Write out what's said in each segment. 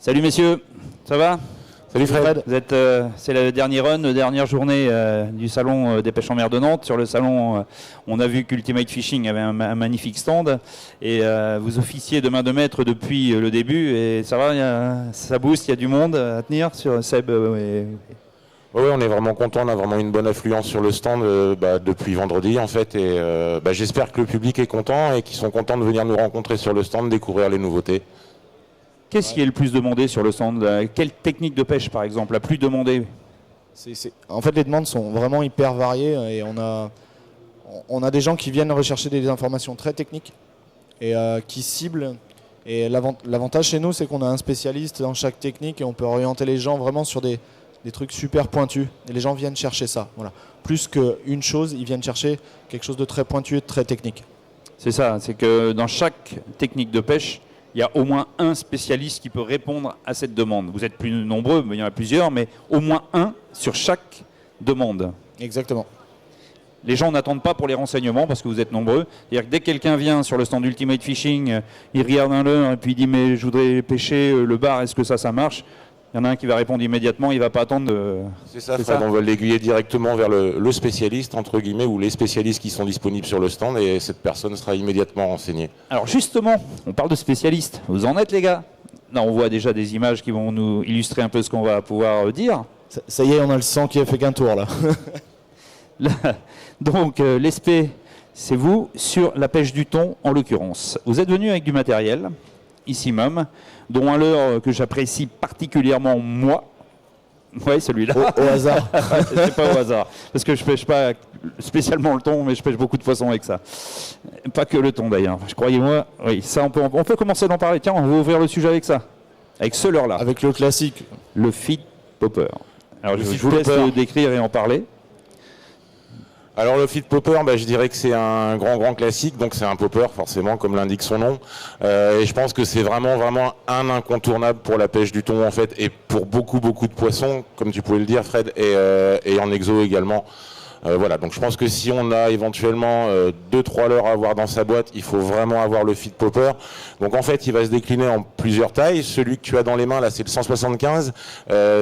Salut messieurs, ça va? Salut Fred. Vous êtes, c'est le dernier run, la dernière journée du salon des pêches en mer de Nantes. Sur le salon, on a vu qu'Ultimate Fishing avait un magnifique stand et vous officiez de main de maître depuis le début et ça va, ça booste, il y a du monde à tenir sur Seb. Oui, on est vraiment content, on a vraiment une bonne affluence sur le stand depuis vendredi en fait et j'espère que le public est content et qu'ils sont contents de venir nous rencontrer sur le stand, découvrir les nouveautés. Qu'est-ce qui est le plus demandé sur le stand? Quelle technique de pêche par exemple la plus demandée? En fait, les demandes sont vraiment hyper variées et on a des gens qui viennent rechercher des informations très techniques et qui ciblent. Et l'avantage chez nous, c'est qu'on a un spécialiste dans chaque technique et on peut orienter les gens vraiment sur des trucs super pointus. Et les gens viennent chercher ça. Voilà. Plus qu'une chose, ils viennent chercher quelque chose de très pointu et de très technique. C'est ça, c'est que dans chaque technique de pêche, il y a au moins un spécialiste qui peut répondre à cette demande. Vous êtes plus nombreux, mais il y en a plusieurs, mais au moins un sur chaque demande. Exactement. Les gens n'attendent pas pour les renseignements parce que vous êtes nombreux. C'est-à-dire que dès que quelqu'un vient sur le stand Ultimate Fishing, il regarde un leurre et puis il dit « mais je voudrais pêcher le bar, est-ce que ça marche ?» Il y en a un qui va répondre immédiatement, il ne va pas attendre de... C'est ça, Fred, on va l'aiguiller directement vers le spécialiste, entre guillemets, ou les spécialistes qui sont disponibles sur le stand et cette personne sera immédiatement renseignée. Alors justement, on parle de spécialistes. Vous en êtes les gars? Là, on voit déjà des images qui vont nous illustrer un peu ce qu'on va pouvoir dire. Ça y est, on a le sang qui a fait qu'un tour là. Donc l'ESP, c'est vous sur la pêche du thon en l'occurrence. Vous êtes venu avec du matériel, ici même, dont un leurre que j'apprécie particulièrement moi. Oui, celui-là. Au hasard. C'est pas au hasard. Parce que je pêche pas spécialement le thon, mais je pêche beaucoup de poissons avec ça. Pas que le thon d'ailleurs. Croyez-moi, oui, ça on peut commencer d'en parler. Tiens, on va ouvrir le sujet avec ça. Avec ce leurre-là. Avec le classique. Le feed popper. Alors je vous laisse le décrire et en parler. Alors le feed popper, je dirais que c'est un grand classique, donc c'est un popper forcément comme l'indique son nom. Et je pense que c'est vraiment un incontournable pour la pêche du thon en fait et pour beaucoup de poissons, comme tu pouvais le dire Fred, et en exo également. Voilà, donc je pense que si on a éventuellement 2-3 leurres à avoir dans sa boîte, il faut vraiment avoir le feed popper. Donc en fait, il va se décliner en plusieurs tailles. Celui que tu as dans les mains là, c'est le 175.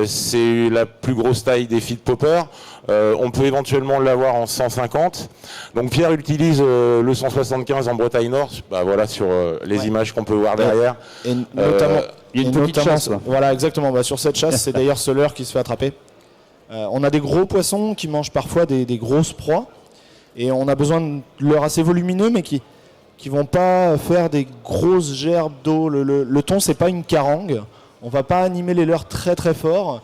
C'est la plus grosse taille des feed poppers. On peut éventuellement l'avoir en 150. Donc Pierre utilise le 175 en Bretagne Nord. Voilà sur les images qu'on peut voir derrière. Et notamment, il y a une petite chasse là. Voilà, exactement. Sur cette chasse, c'est d'ailleurs ce leurre qui se fait attraper. On a des gros poissons qui mangent parfois des grosses proies et on a besoin de leurres assez volumineux mais qui vont pas faire des grosses gerbes d'eau. Le thon, c'est pas une carangue. On va pas animer les leurres très fort.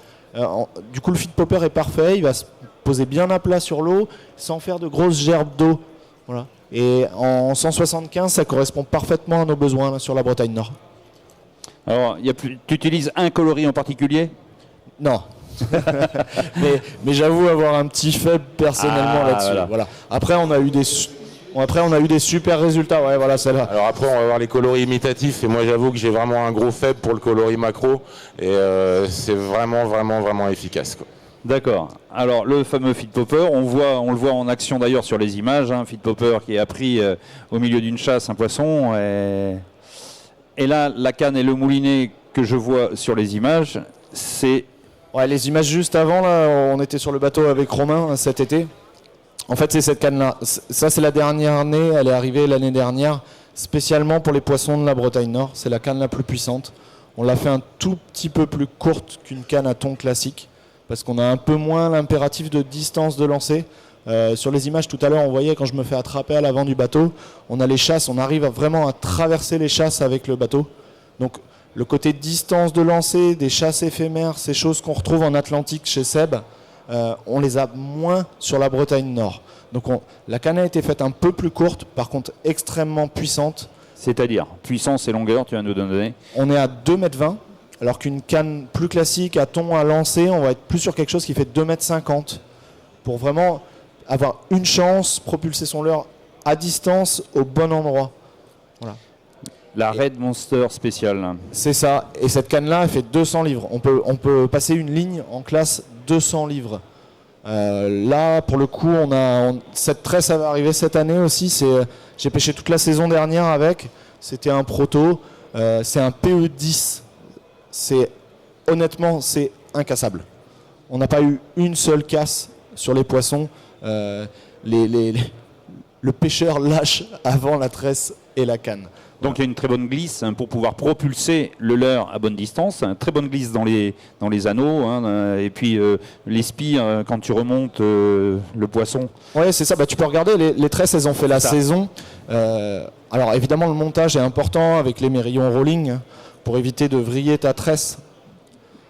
Du coup, le feed popper est parfait. Il va se poser bien à plat sur l'eau sans faire de grosses gerbes d'eau. Voilà. Et en 175, ça correspond parfaitement à nos besoins là, sur la Bretagne Nord. Alors, tu utilises un coloris en particulier? Non. mais j'avoue avoir un petit faible personnellement là-dessus. Voilà. Après on a eu des super résultats. Ouais, voilà, celle-là. Alors après on va voir les coloris imitatifs et moi j'avoue que j'ai vraiment un gros faible pour le coloris macro et c'est vraiment efficace quoi. D'accord. Alors le fameux feed popper, on le voit en action d'ailleurs sur les images. Feed popper qui a pris au milieu d'une chasse un poisson et là la canne et le moulinet que je vois sur les images, c'est... Ouais, les images juste avant, là, on était sur le bateau avec Romain cet été. En fait, c'est cette canne-là. Ça, c'est la dernière année. Elle est arrivée l'année dernière, spécialement pour les poissons de la Bretagne Nord. C'est la canne la plus puissante. On l'a fait un tout petit peu plus courte qu'une canne à thon classique, parce qu'on a un peu moins l'impératif de distance de lancer. Sur les images tout à l'heure, on voyait quand je me fais attraper à l'avant du bateau, on a les chasses, on arrive vraiment à traverser les chasses avec le bateau. Donc, le côté distance de lancer, des chasses éphémères, ces choses qu'on retrouve en Atlantique chez Seb, on les a moins sur la Bretagne Nord. Donc la canne a été faite un peu plus courte, par contre extrêmement puissante. C'est-à-dire, puissance et longueur, tu vas nous donner? On est à 2,20 m, alors qu'une canne plus classique à thon à lancer, on va être plus sur quelque chose qui fait 2,50 m. Pour vraiment avoir une chance, propulser son leurre à distance au bon endroit. Voilà. La Red Monster spéciale. C'est ça. Et cette canne-là, elle fait 200 livres. On peut passer une ligne en classe 200 livres. Là, pour le coup, cette tresse, ça va arriver cette année aussi. J'ai pêché toute la saison dernière avec. C'était un proto. C'est un PE10. honnêtement, c'est incassable. On n'a pas eu une seule casse sur les poissons. Le pêcheur lâche avant la tresse et la canne. Donc il y a une très bonne glisse pour pouvoir propulser le leurre à bonne distance, une très bonne glisse dans les anneaux, et puis les spires quand tu remontes le poisson. Oui, c'est ça, tu peux regarder, les tresses elles ont fait la saison. Alors évidemment le montage est important avec les mérillons rolling pour éviter de vriller ta tresse.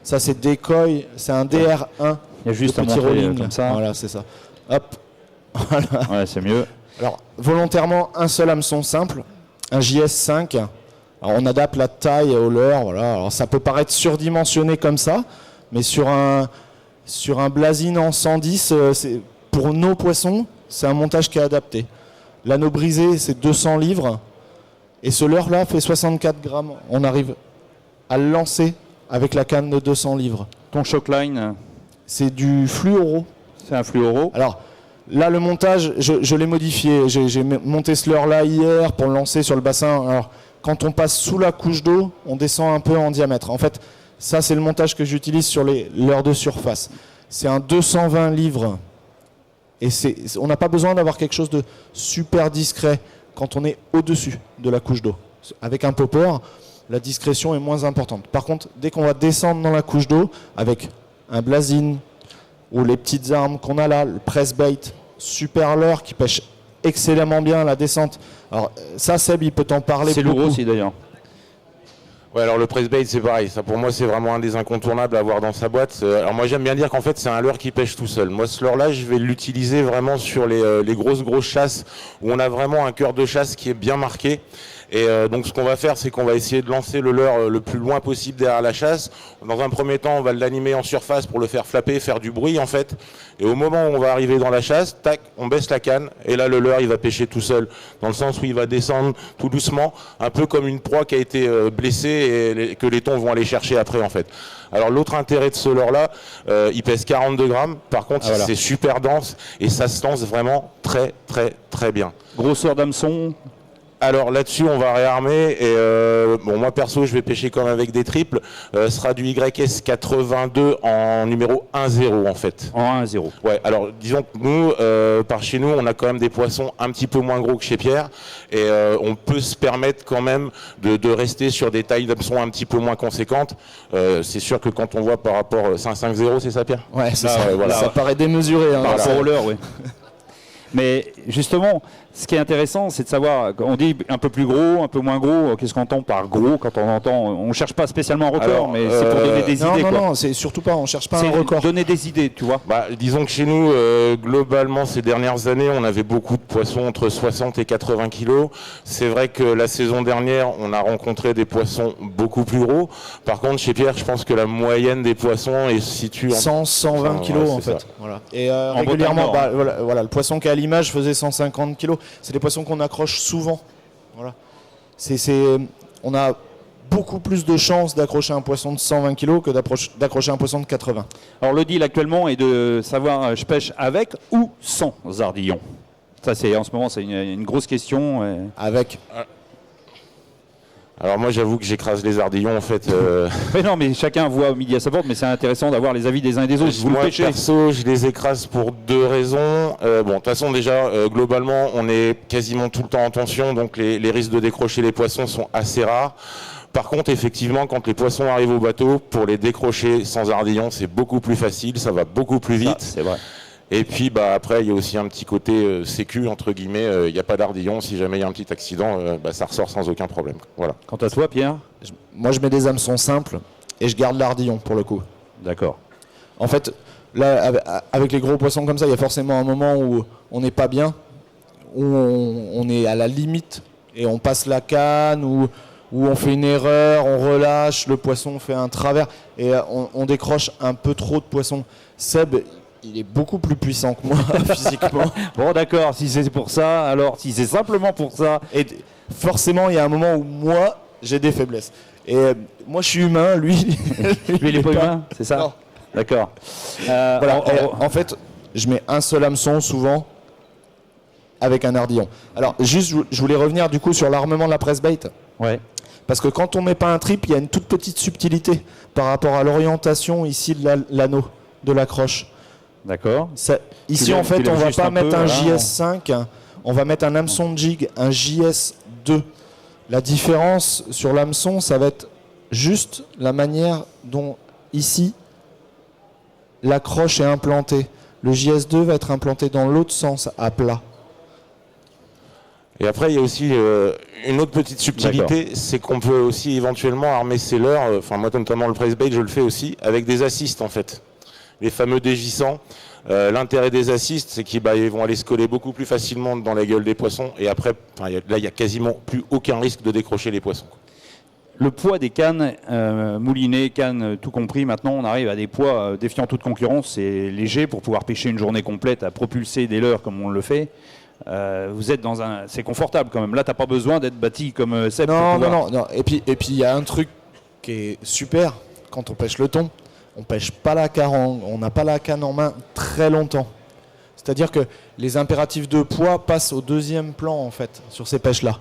Ça c'est Decoy, c'est un DR1. Il y a juste un petit montrer rolling comme ça. Voilà, c'est ça. Hop. Voilà. Ouais, c'est mieux. Alors volontairement un seul hameçon simple. Un JS5, alors on adapte la taille au leurre, voilà. Alors ça peut paraître surdimensionné comme ça, mais sur un blasine en 110, pour nos poissons, c'est un montage qui est adapté. L'anneau brisé, c'est 200 livres, et ce leurre-là fait 64 grammes. On arrive à le lancer avec la canne de 200 livres. Ton shockline, c'est du fluoro. C'est un fluoro. Alors, là, le montage, je l'ai modifié. J'ai monté ce leurre-là hier pour le lancer sur le bassin. Alors, quand on passe sous la couche d'eau, on descend un peu en diamètre. En fait, ça, c'est le montage que j'utilise sur les leurres de surface. C'est un 220 livres. Et on n'a pas besoin d'avoir quelque chose de super discret quand on est au-dessus de la couche d'eau. Avec un popper, la discrétion est moins importante. Par contre, dès qu'on va descendre dans la couche d'eau, avec un blasine, ou les petites armes qu'on a là, le press bait, super leurre qui pêche excellemment bien la descente. Alors ça, Seb, il peut t'en parler. C'est lourd aussi d'ailleurs. Ouais, alors le press bait c'est pareil, ça pour moi c'est vraiment un des incontournables à avoir dans sa boîte. Alors moi j'aime bien dire qu'en fait c'est un leurre qui pêche tout seul. Moi ce leurre là je vais l'utiliser vraiment sur les grosses chasses où on a vraiment un cœur de chasse qui est bien marqué. Et donc ce qu'on va faire, c'est qu'on va essayer de lancer le leurre le plus loin possible derrière la chasse. Dans un premier temps, on va l'animer en surface pour le faire flapper, faire du bruit en fait. Et au moment où on va arriver dans la chasse, tac, on baisse la canne. Et là, le leurre, il va pêcher tout seul. Dans le sens où il va descendre tout doucement, un peu comme une proie qui a été blessée et que les thons vont aller chercher après en fait. Alors l'autre intérêt de ce leurre-là, il pèse 42 grammes. Par contre, c'est super dense et ça se lance vraiment très très très bien. Grosseur d'hameçon. Alors là-dessus, on va réarmer et moi perso, je vais pêcher comme avec des triples. Ce sera du YS 82 en numéro 1-0 en fait. En 1-0. Ouais. Alors disons que nous, par chez nous, on a quand même des poissons un petit peu moins gros que chez Pierre et on peut se permettre quand même de rester sur des tailles d'hameçon un petit peu moins conséquentes. C'est sûr que quand on voit par rapport 5-5-0, c'est ça Pierre ? Ouais, c'est ça. Voilà. Ça paraît démesuré. Par rapport au leurre, oui. Mais justement, ce qui est intéressant, c'est de savoir, on dit un peu plus gros, un peu moins gros, qu'est-ce qu'on entend par gros quand on entend, on cherche pas spécialement un record, alors, mais c'est pour donner des idées. Non, c'est surtout pas, on cherche pas un record. Donner des idées, tu vois. Disons que chez nous, globalement, ces dernières années, on avait beaucoup de poissons entre 60 et 80 kilos. C'est vrai que la saison dernière, on a rencontré des poissons beaucoup plus gros. Par contre, chez Pierre, je pense que la moyenne des poissons est située en 120 kilos en fait. Voilà. Et régulièrement, voilà, le poisson qui est à l'image faisait 150 kilos. C'est des poissons qu'on accroche souvent. Voilà. On a beaucoup plus de chances d'accrocher un poisson de 120 kg que d'accrocher un poisson de 80. Alors le deal actuellement est de savoir je pêche avec ou sans ardillon. Ça en ce moment c'est une grosse question. Avec. Alors moi j'avoue que j'écrase les ardillons en fait. Mais non, mais chacun voit midi à sa porte, mais c'est intéressant d'avoir les avis des uns et des autres. Moi perso je les écrase pour deux raisons. De toute façon déjà globalement on est quasiment tout le temps en tension, donc les risques de décrocher les poissons sont assez rares. Par contre effectivement quand les poissons arrivent au bateau, pour les décrocher sans ardillon c'est beaucoup plus facile, ça va beaucoup plus vite. C'est vrai. Et puis après il y a aussi un petit côté sécu entre guillemets, il n'y a pas d'ardillon, si jamais il y a un petit accident, ça ressort sans aucun problème. Voilà. Quant à toi Pierre ? Moi je mets des hameçons simples et je garde l'ardillon pour le coup. D'accord. En fait là avec les gros poissons comme ça il y a forcément un moment où on n'est pas bien, où on est à la limite et on passe la canne ou on fait une erreur, on relâche, le poisson fait un travers et on décroche un peu trop de poissons. Seb il est beaucoup plus puissant que moi physiquement. Bon d'accord, si c'est pour ça, alors si c'est simplement pour ça. Et forcément il y a un moment où moi j'ai des faiblesses. Et moi je suis humain, lui il est pas humain, c'est ça ? Non. D'accord. Voilà, en fait je mets un seul hameçon souvent avec un ardillon. Alors juste je voulais revenir du coup sur l'armement de la press bait. Ouais. Parce que quand on met pas un trip, il y a une toute petite subtilité par rapport à l'orientation ici de l'anneau, de l'accroche. D'accord. Ici, en fait, on va pas mettre un JS5, on va mettre un hameçon de jig, un JS2. La différence sur l'hameçon, ça va être juste la manière dont, ici, l'accroche est implantée. Le JS2 va être implanté dans l'autre sens, à plat. Et après, il y a aussi une autre petite subtilité, c'est qu'on peut aussi éventuellement armer ses leurres, enfin moi notamment le press bait, je le fais aussi, avec des assists en fait. Les fameux dévissants. L'intérêt des assists, c'est qu'ils vont aller se coller beaucoup plus facilement dans la gueule des poissons. Et après, là, il n'y a quasiment plus aucun risque de décrocher les poissons. Le poids des cannes, moulinées, cannes, tout compris, maintenant on arrive à des poids défiant toute concurrence. C'est léger pour pouvoir pêcher une journée complète à propulser des leurres comme on le fait. Vous êtes dans c'est confortable quand même. Là, t'as pas besoin d'être bâti comme Seb. Non. Et puis il y a un truc qui est super quand on pêche le thon. On pêche pas la carangue, on n'a pas la canne en main très longtemps. C'est-à-dire que les impératifs de poids passent au deuxième plan en fait sur ces pêches-là.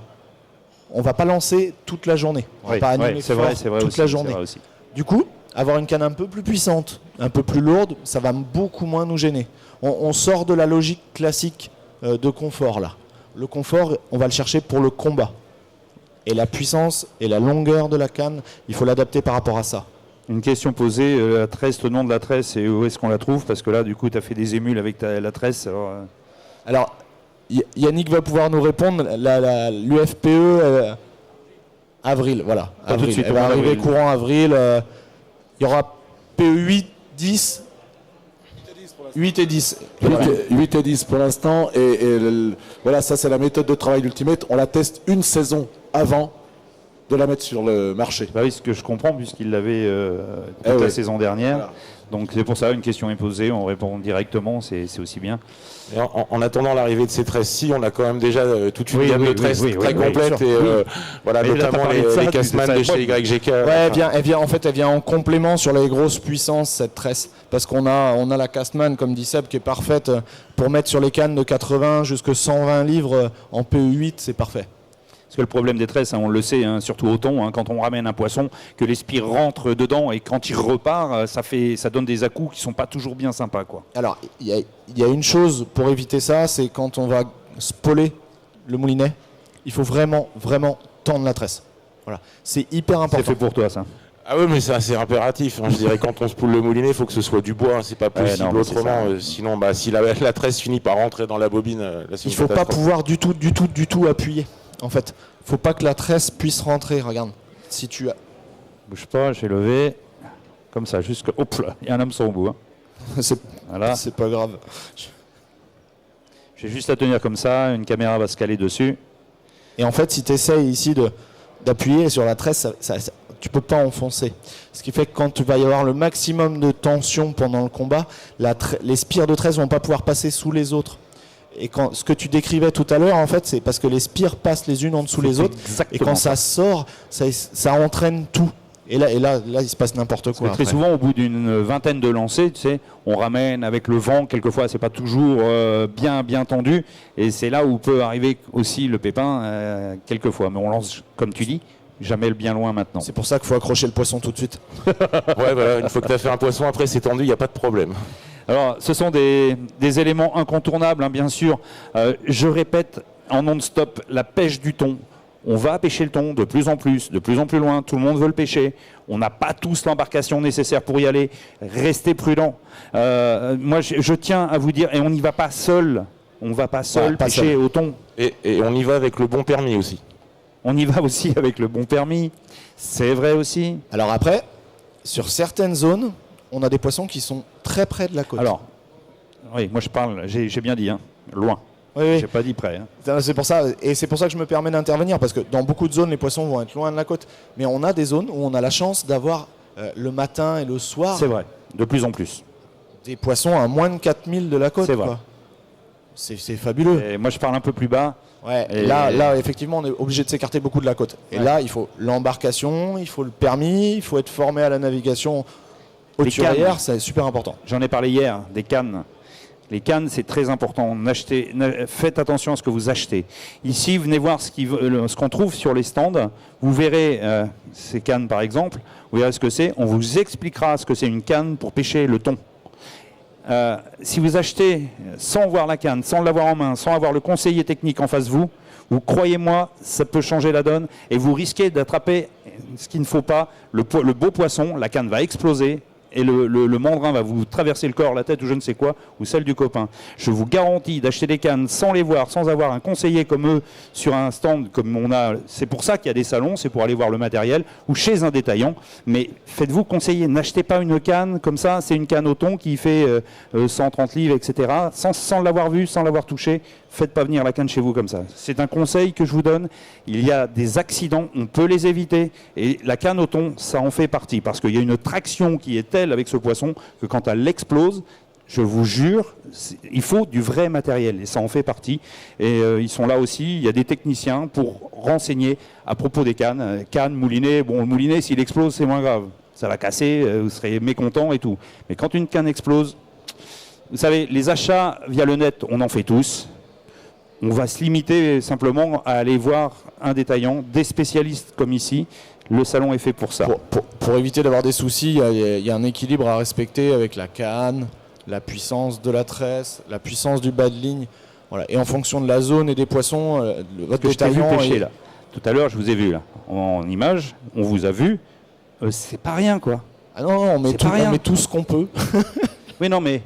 On va pas lancer toute la journée. On va pas animer c'est vrai toute aussi, la journée. Du coup, avoir une canne un peu plus puissante, un peu plus lourde, ça va beaucoup moins nous gêner. On sort de la logique classique de confort là. Le confort, on va le chercher pour le combat. Et la puissance et la longueur de la canne, il faut l'adapter par rapport à ça. Une question posée, la tresse, le nom de la tresse et où est-ce qu'on la trouve? Parce que là, du coup, tu as fait des émules avec la tresse. Alors Yannick va pouvoir nous répondre. L'UFPE, avril, voilà. Avril. Tout de suite, elle va arriver courant avril. Il y aura PE 8, 10. 8 et 10. 8 et 10 pour l'instant. Voilà, ça c'est la méthode de travail d'Ultimate. On la teste une saison avant de la mettre sur le marché. Bah oui, ce que je comprends, puisqu'il l'avait toute la saison dernière. Voilà. Donc c'est pour ça, une question est posée, on répond directement, c'est aussi bien. Et en attendant l'arrivée de ces tresses-ci, on a quand même déjà toute une gamme de tresses très complète. Voilà, mais notamment les Cassman de chez YGK. Ouais, elle vient en complément sur les grosses puissances, cette tresse. Parce qu'on a la Castman, comme dit Seb, qui est parfaite pour mettre sur les cannes de 80 jusqu'à 120 livres en PE8, c'est parfait. Parce que le problème des tresses, on le sait, surtout au thon, quand on ramène un poisson, que les spires rentrent dedans et quand il repart, ça donne des à-coups qui ne sont pas toujours bien sympas, quoi. Alors, il y a une chose pour éviter ça, c'est quand on va spoler le moulinet, il faut vraiment, vraiment tendre la tresse. Voilà. C'est hyper important. C'est fait pour toi, ça. Ah oui, mais c'est impératif. Je dirais, quand on spoule le moulinet, il faut que ce soit du bois. C'est pas possible autrement. Sinon, si la tresse finit par rentrer dans la bobine, là, il ne faut pas pouvoir du tout appuyer. En fait, faut pas que la tresse puisse rentrer. Regarde, si tu as... Bouge pas, j'ai levé. Comme ça, jusque... Hop là, il y a un hameçon au bout. Voilà. C'est pas grave. J'ai juste à tenir comme ça, une caméra va se caler dessus. Et en fait, si tu essayes ici d'appuyer sur la tresse, tu peux pas enfoncer. Ce qui fait que quand tu vas y avoir le maximum de tension pendant le combat, les spires de tresse vont pas pouvoir passer sous les autres. Et ce que tu décrivais tout à l'heure, en fait, c'est parce que les spires passent les unes en dessous les autres. Et quand ça sort, ça entraîne tout. Et là, il se passe n'importe quoi. Très souvent, au bout d'une vingtaine de lancers, tu sais, on ramène avec le vent. Quelquefois, c'est pas toujours bien tendu. Et c'est là où peut arriver aussi le pépin, quelquefois. Mais on lance, comme tu dis, jamais le bien loin maintenant. C'est pour ça qu'il faut accrocher le poisson tout de suite. Ouais, voilà, une fois que tu as fait un poisson, après c'est tendu, il n'y a pas de problème. Alors, ce sont des éléments incontournables, bien sûr. Je répète en non-stop, la pêche du thon. On va pêcher le thon de plus en plus loin. Tout le monde veut le pêcher. On n'a pas tous l'embarcation nécessaire pour y aller. Restez prudents. Moi, je tiens à vous dire, et on n'y va pas seul. On ne va pas seul pêcher au thon. Et on y va avec le bon permis aussi. On y va aussi avec le bon permis. C'est vrai aussi. Alors après, sur certaines zones, on a des poissons qui sont très près de la côte. Alors, oui, moi je parle, j'ai bien dit, loin. Oui. J'ai pas dit près. C'est pour ça, et c'est pour ça que je me permets d'intervenir, parce que dans beaucoup de zones, les poissons vont être loin de la côte. Mais on a des zones où on a la chance d'avoir le matin et le soir. C'est vrai, de plus en plus. Des poissons à moins de 4000 de la côte. C'est vrai. C'est fabuleux. Et moi je parle un peu plus bas. Ouais, et là, effectivement, on est obligé de s'écarter beaucoup de la côte. Et là, il faut l'embarcation, il faut le permis, il faut être formé à la navigation hauturière, c'est super important. J'en ai parlé hier, des cannes. Les cannes, c'est très important. Faites attention à ce que vous achetez. Ici, venez voir ce qu'on trouve sur les stands. Vous verrez ces cannes, par exemple. Vous verrez ce que c'est. On vous expliquera ce que c'est une canne pour pêcher le thon. Si vous achetez sans voir la canne, sans l'avoir en main, sans avoir le conseiller technique en face de vous, croyez-moi, ça peut changer la donne. Et vous risquez d'attraper ce qu'il ne faut pas. Le beau poisson, la canne va exploser. Et le mandrin va vous traverser le corps, la tête ou je ne sais quoi, ou celle du copain. Je vous garantis d'acheter des cannes sans les voir, sans avoir un conseiller comme eux sur un stand comme on a. C'est pour ça qu'il y a des salons, c'est pour aller voir le matériel, ou chez un détaillant. Mais faites-vous conseiller, n'achetez pas une canne comme ça, c'est une canne au thon qui fait 130 livres, etc. Sans l'avoir vue, sans l'avoir touchée. Faites pas venir la canne chez vous comme ça. C'est un conseil que je vous donne. Il y a des accidents, on peut les éviter. Et la canne au thon, ça en fait partie. Parce qu'il y a une traction qui est telle avec ce poisson que quand elle explose, je vous jure, il faut du vrai matériel. Et ça en fait partie. Et ils sont là aussi. Il y a des techniciens pour renseigner à propos des cannes. Canne, moulinet. Bon, le moulinet, s'il explose, c'est moins grave. Ça va casser, vous serez mécontent et tout. Mais quand une canne explose, vous savez, les achats via le net, on en fait tous. On va se limiter simplement à aller voir un détaillant, des spécialistes comme ici. Le salon est fait pour ça. Pour éviter d'avoir des soucis, il y a un équilibre à respecter avec la canne, la puissance de la tresse, la puissance du bas de ligne. Voilà. Et en fonction de la zone et des poissons, votre détaillant... pêcher, là. Tout à l'heure, je vous ai vu là, en image, on vous a vu. C'est pas rien, quoi. Ah non, on met tout ce qu'on peut. Oui, non, mais...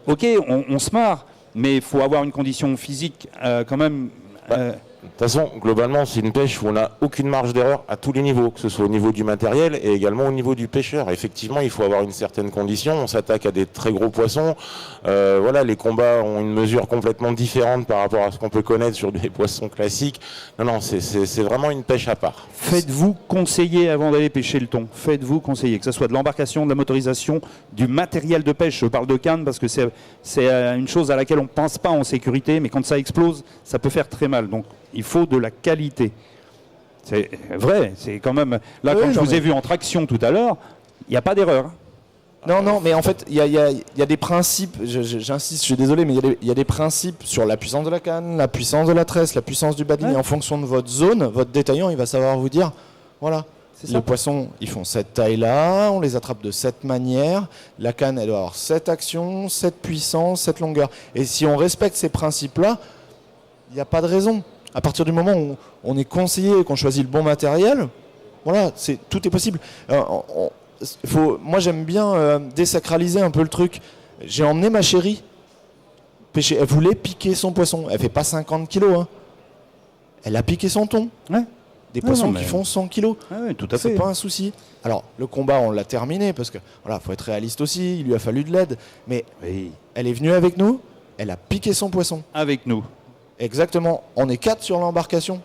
ok, on se marre. Mais il faut avoir une condition physique quand même. De toute façon, globalement, c'est une pêche où on n'a aucune marge d'erreur à tous les niveaux, que ce soit au niveau du matériel et également au niveau du pêcheur. Effectivement, il faut avoir une certaine condition. On s'attaque à des très gros poissons. Voilà, les combats ont une mesure complètement différente par rapport à ce qu'on peut connaître sur des poissons classiques. Non, c'est vraiment une pêche à part. Faites-vous conseiller avant d'aller pêcher le thon. Faites-vous conseiller, que ce soit de l'embarcation, de la motorisation, du matériel de pêche. Je parle de canne parce que c'est une chose à laquelle on ne pense pas en sécurité, mais quand ça explose, ça peut faire très mal. Donc, il faut de la qualité. C'est vrai, c'est quand même... Là, comme je vous ai vu en traction tout à l'heure, il n'y a pas d'erreur. Non, mais en fait, il y a des principes, j'insiste, je suis désolé, mais il y a des principes sur la puissance de la canne, la puissance de la tresse, la puissance du bas de ligne. En fonction de votre zone, votre détaillant, il va savoir vous dire, voilà, les poissons, ils font cette taille-là, on les attrape de cette manière, la canne, elle doit avoir cette action, cette puissance, cette longueur. Et si on respecte ces principes-là, il n'y a pas de raison. À partir du moment où on est conseillé et qu'on choisit le bon matériel, voilà, tout est possible. Moi, j'aime bien désacraliser un peu le truc. J'ai emmené ma chérie pêcher. Elle voulait piquer son poisson. Elle fait pas 50 kilos. Hein. Elle a piqué son thon. Ouais. Des poissons qui font 100 kilos. Ouais, tout à fait. C'est pas un souci. Alors, le combat, on l'a terminé parce que, voilà, faut être réaliste aussi. Il lui a fallu de l'aide. Mais elle est venue avec nous. Elle a piqué son poisson. Avec nous. Exactement. On est 4 sur l'embarcation.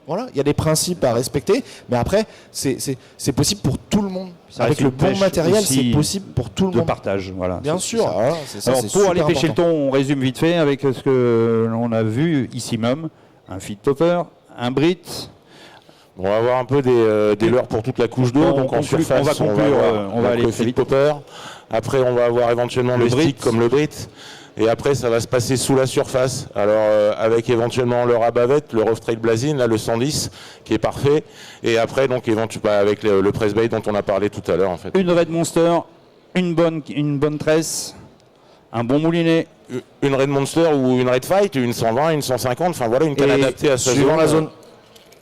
Voilà, il y a des principes à respecter, mais après, c'est possible pour tout le monde. Avec le bon matériel, c'est possible pour tout le monde. De partage, voilà. Bien sûr. Alors, pour aller pêcher le thon, on résume vite fait avec ce que l'on a vu ici même. Un feed popper, un brit. On va avoir un peu des leurres pour toute la couche d'eau. Donc en surface, on va conclure, on va aller le feed popper. Après, on va avoir éventuellement le stick comme le brit. Et après, ça va se passer sous la surface. Alors, avec éventuellement le rabavette, le rough trail blazine, là, le 110, qui est parfait. Et après, donc, avec le press bait dont on a parlé tout à l'heure, en fait. Une Red Monster, une bonne tresse, un bon moulinet. Une Red Monster ou une Red Fight, une 120, une 150, enfin voilà, une canne adaptée à sa suivant la zone.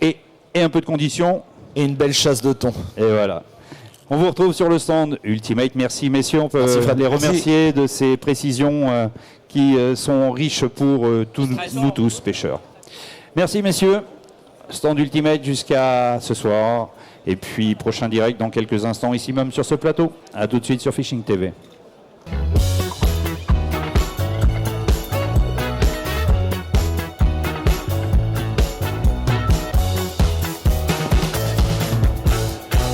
Et un peu de condition. Et une belle chasse de thon. Et voilà. On vous retrouve sur le stand Ultimate. Merci messieurs, on peut les remercier de ces précisions qui sont riches pour nous tous pêcheurs. Merci messieurs, stand Ultimate jusqu'à ce soir et puis prochain direct dans quelques instants ici même sur ce plateau. A tout de suite sur Fishing TV.